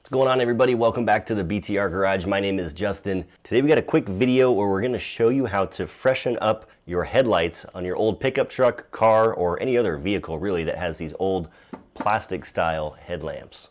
What's going on, everybody? Welcome back to the BTR Garage. My name is Justin. Today we got a quick video where we're going to show you how to freshen up your headlights on your old pickup truck, car, or any other vehicle really that has these old plastic style headlamps.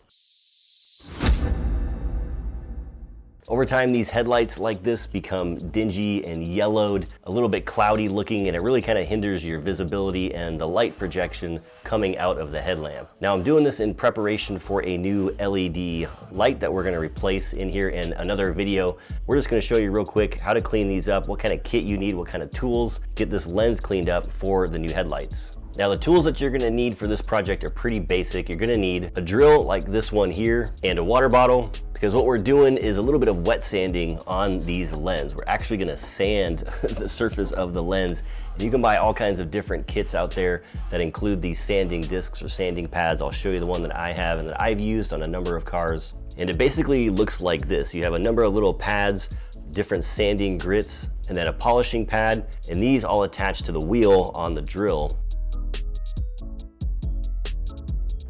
Over time, these headlights like this become dingy and yellowed, a little bit cloudy looking, and it really kind of hinders your visibility and the light projection coming out of the headlamp. Now, I'm doing this in preparation for a new LED light that we're going to replace in here in another video. We're just going to show you real quick how to clean these up, what kind of kit you need, what kind of tools, get this lens cleaned up for the new headlights. Now, the tools that you're gonna need for this project are pretty basic. You're gonna need a drill like this one here and a water bottle, because what we're doing is a little bit of wet sanding on these lenses. We're actually gonna sand the surface of the lens. And you can buy all kinds of different kits out there that include these sanding discs or sanding pads. I'll show you the one that I have and that I've used on a number of cars. And it basically looks like this. You have a number of little pads, different sanding grits, and then a polishing pad, and these all attach to the wheel on the drill.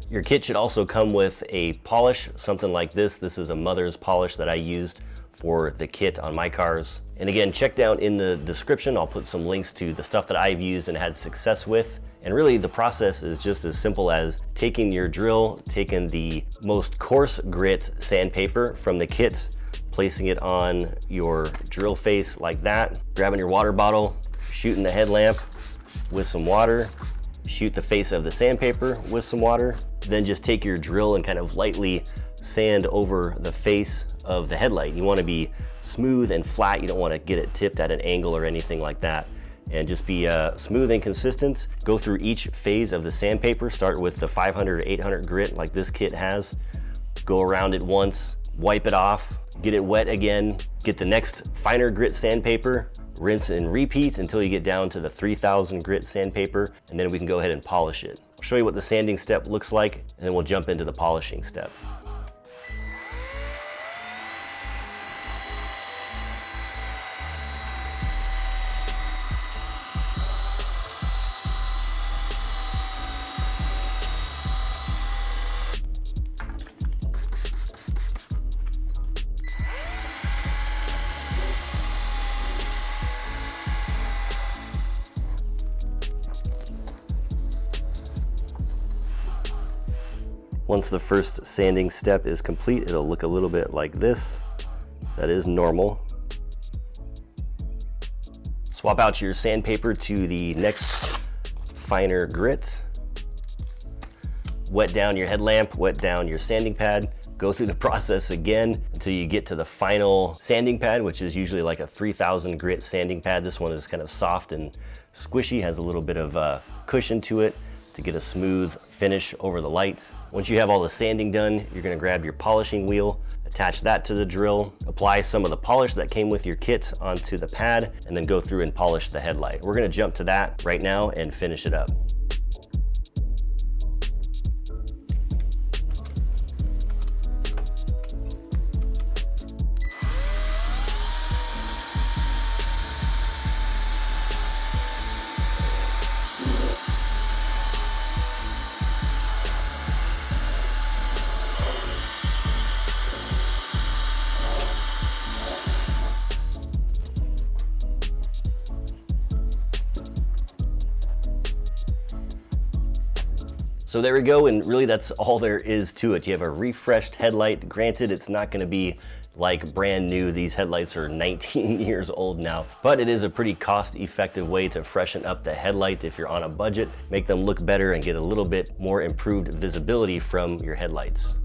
Your kit should also come with a polish, something like this. This is a mother's polish that I used for the kit on my cars. And again, check down in the description. I'll put some links to the stuff that I've used and had success with. And really the process is just as simple as taking your drill, taking the most coarse grit sandpaper from the kit, placing it on your drill face like that, grabbing your water bottle, shooting the headlamp with some water, shoot the face of the sandpaper with some water, then just take your drill and kind of lightly sand over the face of the headlight. You want to be smooth and flat. You don't want to get it tipped at an angle or anything like that. And just be smooth and consistent. Go through each phase of the sandpaper. Start with the 500 or 800 grit like this kit has. Go around it once, wipe it off, get it wet again, get the next finer grit sandpaper, rinse and repeat until you get down to the 3000 grit sandpaper, and then we can go ahead and polish it. I'll show you what the sanding step looks like, and then we'll jump into the polishing step. Once the first sanding step is complete, it'll look a little bit like this. That is normal. Swap out your sandpaper to the next finer grit. Wet down your headlamp, wet down your sanding pad. Go through the process again until you get to the final sanding pad, which is usually like a 3000 grit sanding pad. This one is kind of soft and squishy, has a little bit of cushion to it to get a smooth finish over the light. Once you have all the sanding done, you're gonna grab your polishing wheel, attach that to the drill, apply some of the polish that came with your kit onto the pad, and then go through and polish the headlight. We're gonna jump to that right now and finish it up. So there we go, and really that's all there is to it. You have a refreshed headlight. Granted, it's not gonna be like brand new. These headlights are 19 years old now, but it is a pretty cost-effective way to freshen up the headlight if you're on a budget, make them look better and get a little bit more improved visibility from your headlights.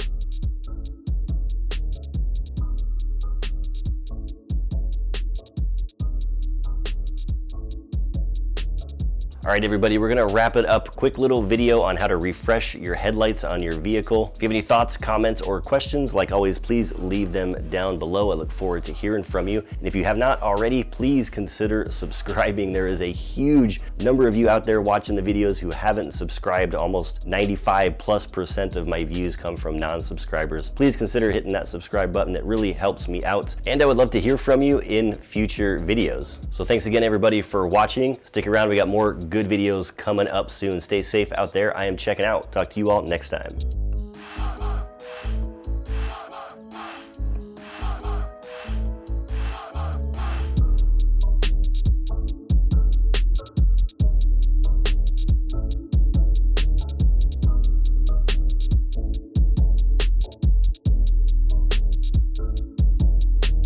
All right, everybody, we're gonna wrap it up. Quick little video on how to refresh your headlights on your vehicle. If you have any thoughts, comments, or questions, like always, please leave them down below. I look forward to hearing from you. And if you have not already, please consider subscribing. There is a huge number of you out there watching the videos who haven't subscribed. Almost 95+% of my views come from non-subscribers. Please consider hitting that subscribe button. It really helps me out. And I would love to hear from you in future videos. So thanks again, everybody, for watching. Stick around, we got more good videos coming up soon. Stay safe out there. I am checking out. Talk to you all next time.